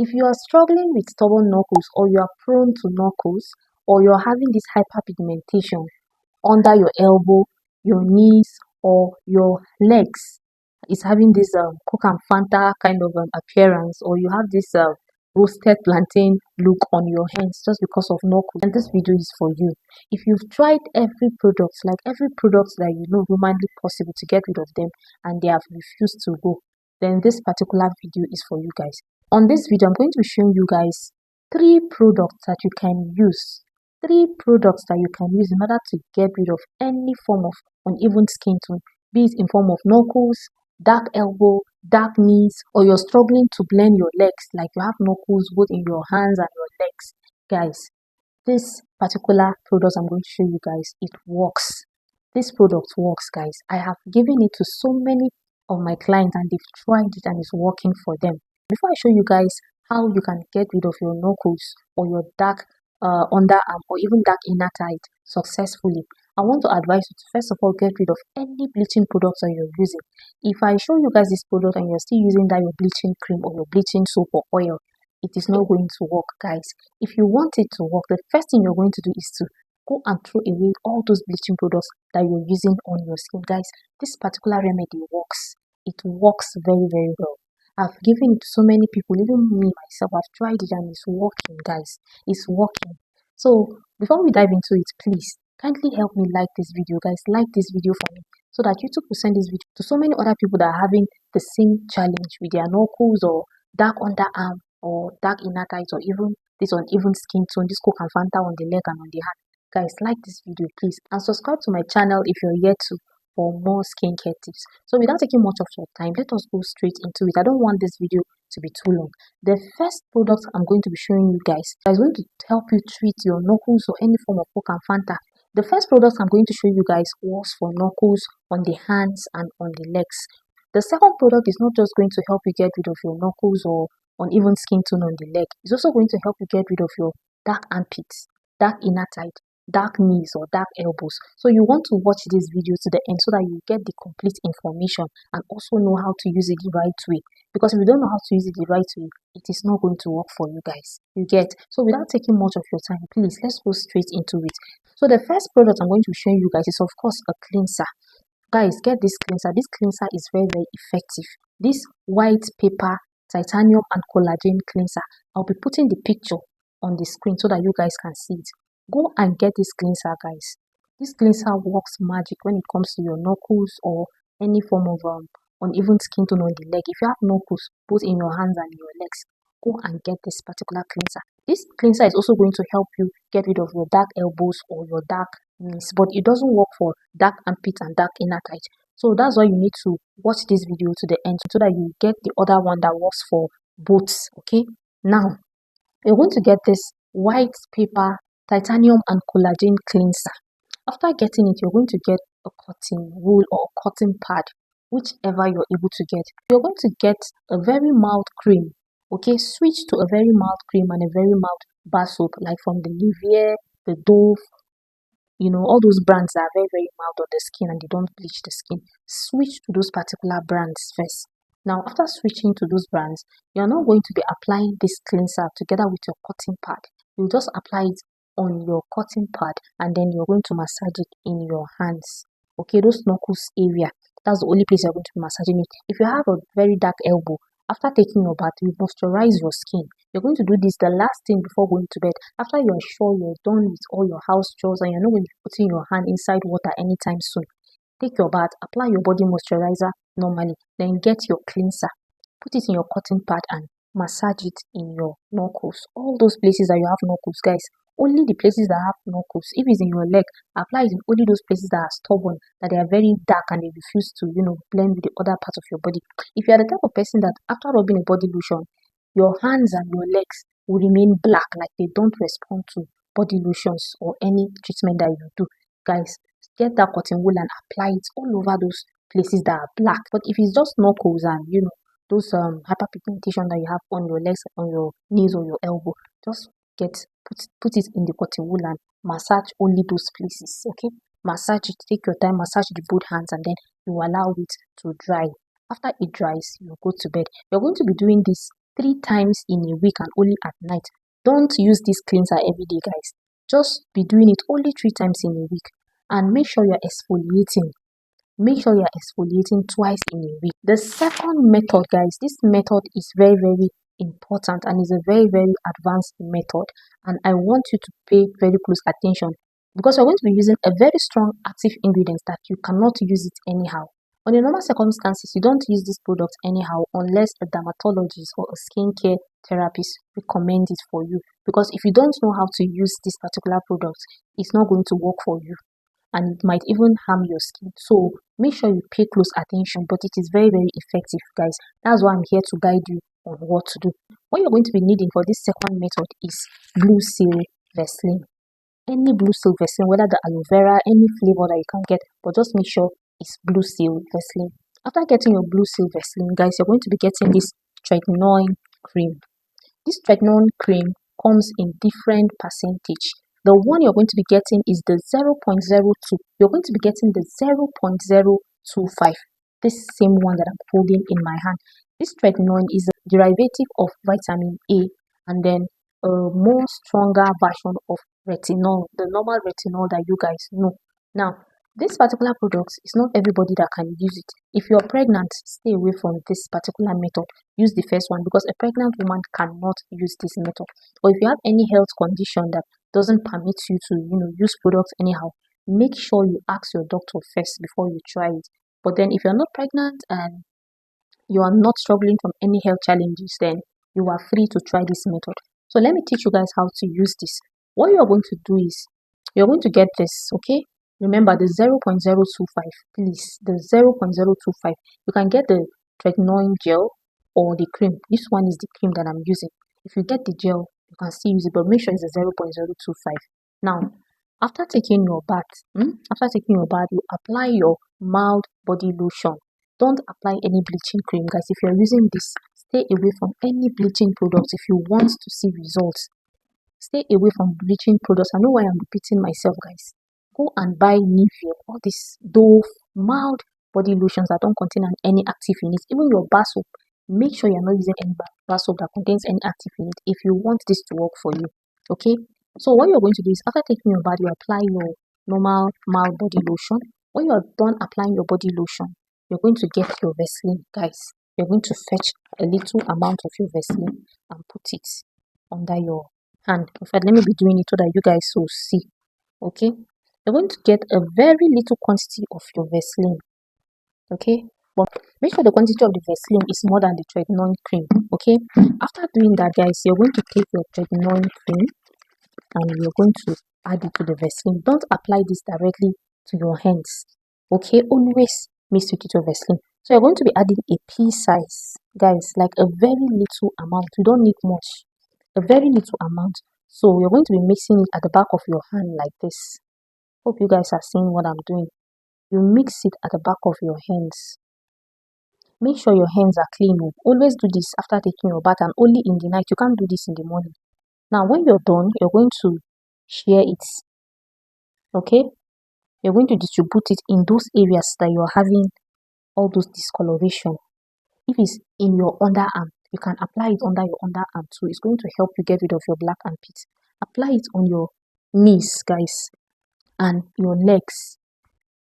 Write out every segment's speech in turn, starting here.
If you are struggling with stubborn knuckles, or you are prone to knuckles, or you're having this hyperpigmentation under your elbow, your knees, or your legs, is having this Coke and Fanta kind of appearance, or you have this roasted plantain look on your hands just because of knuckles, and this video is for you. If you've tried every product, like every product that you know humanly possible to get rid of them, and they have refused to go, then this particular video is for you guys. On this video, I'm going to be showing you guys 3 products that you can use. 3 products that you can use in order to get rid of any form of uneven skin tone, be it in form of knuckles, dark elbow, dark knees, or you're struggling to blend your legs, like you have knuckles both in your hands and your legs. Guys, this particular product I'm going to show you guys, it works. This product works, guys. I have given it to so many of my clients and they've tried it and it's working for them. Before I show you guys how you can get rid of your knuckles or your dark underarm or even dark inner thigh successfully, I want to advise you to first of all get rid of any bleaching products that you're using. If I show you guys this product and you're still using that your bleaching cream or your bleaching soap or oil, it is not going to work, guys. If you want it to work, the first thing you're going to do is to go and throw away all those bleaching products that you're using on your skin. Guys, this particular remedy works. It works very, very well. I've given it to so many people, even me myself. I've tried it and it's working, guys. It's working. So before we dive into it, please kindly help me like this video, guys. Like this video for me so that YouTube will send this video to so many other people that are having the same challenge with their knuckles or dark underarm or dark inner thighs or even this uneven skin tone, this Coke and Fanta on the leg and on the hand. Guys, like this video please and subscribe to my channel if you're yet to for more skincare tips. So without taking much of your time, let us go straight into it. I don't want this video to be too long. The first product I'm going to be showing you guys is going to help you treat your knuckles or any form of Coke and Fanta. The first product I'm going to show you guys works for knuckles on the hands and on the legs. The second product is not just going to help you get rid of your knuckles or uneven skin tone on the leg. It's also going to help you get rid of your dark armpits, dark inner thigh, dark knees or dark elbows. So you want to watch this video to the end so that you get the complete information and also know how to use it the right way. Because if you don't know how to use it the right way, it is not going to work for you guys. You get? So without taking much of your time, please let's go straight into it. So the first product I'm going to be showing you guys is of course a cleanser. Guys, get this cleanser. This cleanser is very, very effective. This white paper titanium and collagen cleanser, I'll be putting the picture on the screen so that you guys can see it. Go and get this cleanser, guys. This cleanser works magic when it comes to your knuckles or any form of uneven skin tone on the leg. If you have knuckles both in your hands and in your legs, go and get this particular cleanser. This cleanser is also going to help you get rid of your dark elbows or your dark knees, but it doesn't work for dark armpit and dark inner thigh. So that's why you need to watch this video to the end so that you get the other one that works for both. Okay, now you're going to get this white paper titanium and collagen cleanser. After getting it, you're going to get a cotton wool or a cotton pad, whichever you're able to get. You're going to get a very mild cream. Okay, switch to a very mild cream and a very mild bar soap, like from the Nivea, the Dove, you know, all those brands that are very, very mild on the skin and they don't bleach the skin. Switch to those particular brands first. Now, after switching to those brands, you're not going to be applying this cleanser together with your cotton pad. You just apply it on your cotton pad and then you're going to massage it in your hands. Okay, those knuckles area, that's the only place you're going to be massaging it. If you have a very dark elbow, after taking your bath, you moisturize your skin. You're going to do this the last thing before going to bed. After you're sure you're done with all your house chores and you're not going to be putting your hand inside water anytime soon, take your bath, apply your body moisturizer normally, then get your cleanser, put it in your cotton pad and massage it in your knuckles. All those places that you have knuckles, guys, only the places that have knuckles. If it's in your leg, apply it in only those places that are stubborn, that they are very dark and they refuse to, blend with the other parts of your body. If you are the type of person that after rubbing a body lotion, your hands and your legs will remain black, like they don't respond to body lotions or any treatment that you do, guys, get that cotton wool and apply it all over those places that are black. But if it's just knuckles and those hyperpigmentation that you have on your legs, on your knees or your elbow, just put it in the cotton wool and massage only those places. Okay, massage it, take your time, massage the both hands and then you allow it to dry. After it dries, you go to bed. You're going to be doing this 3 times in a week and only at night. Don't use this cleanser every day, guys. Just be doing it only 3 times in a week. And make sure you're exfoliating. Make sure you're exfoliating twice in a week. The second method, guys, this method is very, very important and is a very, very advanced method. And I want you to pay very close attention because we're going to be using a very strong active ingredient that you cannot use it anyhow. Under normal circumstances, you don't use this product anyhow unless a dermatologist or a skincare therapist recommend it for you. Because if you don't know how to use this particular product, it's not going to work for you and it might even harm your skin. So make sure you pay close attention, but it is very, very effective, guys. That's why I'm here to guide you on what to do. What you're going to be needing for this second method is Blue Seal Vaseline. Any Blue Seal Vaseline, whether the aloe vera, any flavor that you can get, but just make sure it's Blue Seal Vaseline. After getting your Blue Seal Vaseline, guys, you're going to be getting this tretinoin cream. This tretinoin cream comes in different percentage. The one you're going to be getting is the 0.02. You're going to be getting the 0.025. This same one that I'm holding in my hand. This tretinoin is a derivative of vitamin A and then a more stronger version of retinol, the normal retinol that you guys know. Now, this particular product is not everybody that can use it. If you're pregnant, stay away from this particular method. Use the first one because a pregnant woman cannot use this method. Or if you have any health condition that doesn't permit you to, use products anyhow, make sure you ask your doctor first before you try it. But then if you're not pregnant and you are not struggling from any health challenges, then you are free to try this method. So let me teach you guys how to use this. What you're going to do is, you're going to get this, okay? Remember the 0.025, please, the 0.025. You can get the tretinoin gel or the cream. This one is the cream that I'm using. If you get the gel, you can still use it, but make sure it's a 0.025. Now, after taking your bath, you apply your mild body lotion. Don't apply any bleaching cream, guys. If you're using this, stay away from any bleaching products if you want to see results. Stay away from bleaching products. I know why I'm repeating myself, guys. Go and buy Nivea or this Dove mild body lotions that don't contain any active in it. Even your bar soap, make sure you're not using any bar soap that contains any active in it if you want this to work for you. Okay? So what you're going to do is after taking your bath, you apply your normal mild body lotion. When you're done applying your body lotion, you're going to get your Vaseline, guys. You're going to fetch a little amount of your Vaseline and put it under your hand. In fact, let me be doing it so that you guys will see. Okay? You're going to get a very little quantity of your Vaseline. Okay? But make sure the quantity of the Vaseline is more than the tretinoin cream. Okay? After doing that, guys, you're going to take your tretinoin cream and you're going to add it to the Vaseline. Don't apply this directly to your hands. Okay? Always mix it with your Vaseline. So you're going to be adding a pea size, guys, like a very little amount. You don't need much. A very little amount. So you're going to be mixing it at the back of your hand like this. Hope you guys are seeing what I'm doing. You mix it at the back of your hands. Make sure your hands are clean. Always do this after taking your bath and only in the night. You can't do this in the morning. Now, when you're done, you're going to share it. Okay? You're going to distribute it in those areas that you're having all those discoloration. If it's in your underarm, you can apply it under your underarm too. It's going to help you get rid of your black armpits. Apply it on your knees, guys, and your legs.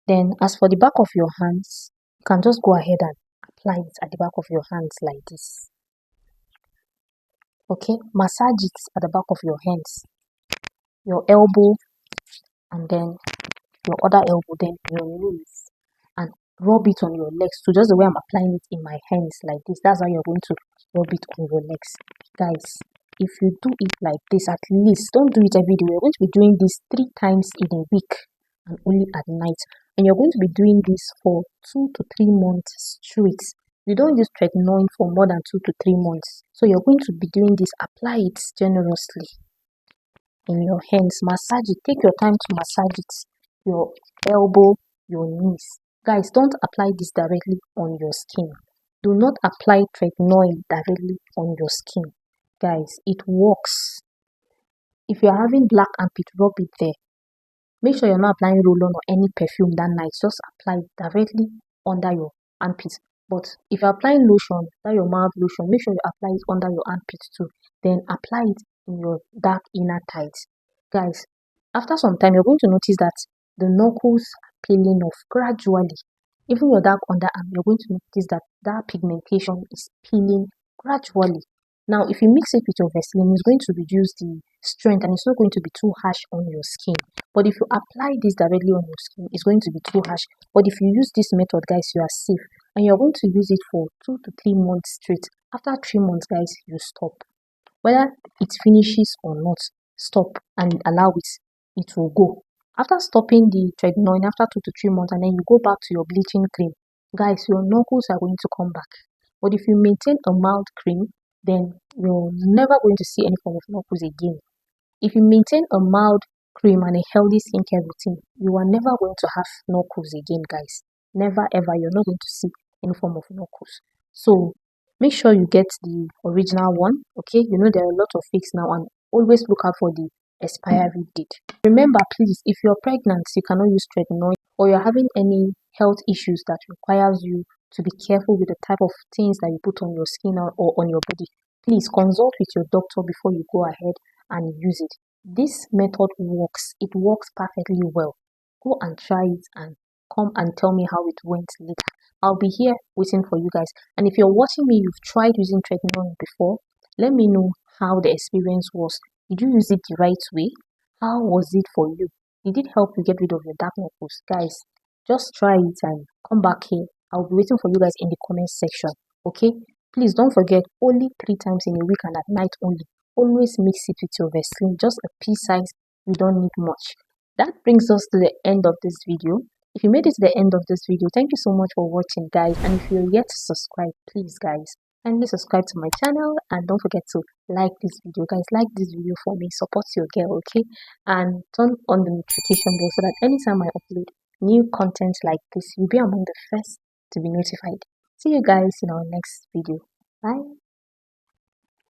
Then as for the back of your hands, you can just go ahead and apply it at the back of your hands like this. Okay, massage it at the back of your hands, your elbow, and then your other elbow, then your knees, and rub it on your legs. So just the way I'm applying it in my hands like this, that's how you're going to rub it on your legs. Guys, if you do it like this, at least, don't do it every day. We're going to be doing this 3 times in a week and only at night. And you're going to be doing this for 2 to 3 months straight. You don't use tretinoin for more than 2 to 3 months. So you're going to be doing this. Apply it generously in your hands. Massage it. Take your time to massage it. Your elbow, your knees. Guys, don't apply this directly on your skin. Do not apply tretinoin directly on your skin. Guys, it works. If you're having black armpit, rub it there. Make sure you're not applying roll-on or any perfume that night. Just apply it directly under your armpit. But if you're applying lotion, that your mild lotion, make sure you apply it under your armpit too. Then apply it in your dark inner thighs. Guys, after some time, you're going to notice that the knuckles are peeling off gradually. Even your dark underarm, you're going to notice that that pigmentation is peeling gradually. Now, if you mix it with your Vaseline, it's going to reduce the strength and it's not going to be too harsh on your skin. But if you apply this directly on your skin, it's going to be too harsh. But if you use this method, guys, you are safe. And you're going to use it for 2 to 3 months straight. After 3 months, guys, you stop. Whether it finishes or not, stop and allow it will go. After stopping the tretinoin after 2 to 3 months and then you go back to your bleaching cream, guys, your knuckles are going to come back. But if you maintain a mild cream, then you're never going to see any form of knuckles again. If you maintain a mild cream and a healthy skincare routine, you are never going to have knuckles again, guys. Never ever. You're not going to see any form of knuckles. So make sure you get the original one. Okay, you know there are a lot of fakes now, and always look out for the expiry date. Remember, please, if you're pregnant, you cannot use tretinoin, or you're having any health issues that requires you to be careful with the type of things that you put on your skin or on your body, please consult with your doctor before you go ahead and use it. This method works. It works perfectly well. Go and try it and come and tell me how it went later. I'll be here waiting for you guys. And if you're watching me, you've tried using tretinoin before, let me know how the experience was. Did you use it the right way? How was it for you? Did it help you get rid of your dark knuckles? Guys, just try it and come back here. I'll be waiting for you guys in the comment section. Okay? Please don't forget, only 3 times in a week and at night only. Always mix it with your Vaseline, just a pea size. You don't need much. That brings us to the end of this video. If you made it to the end of this video, thank you so much for watching, guys. And if you're yet to subscribe, please, guys, kindly subscribe to my channel and don't forget to like this video. Guys, like this video for me, support your girl, okay? And turn on the notification bell so that anytime I upload new content like this, you'll be among the first to be notified. See you guys in our next video. Bye.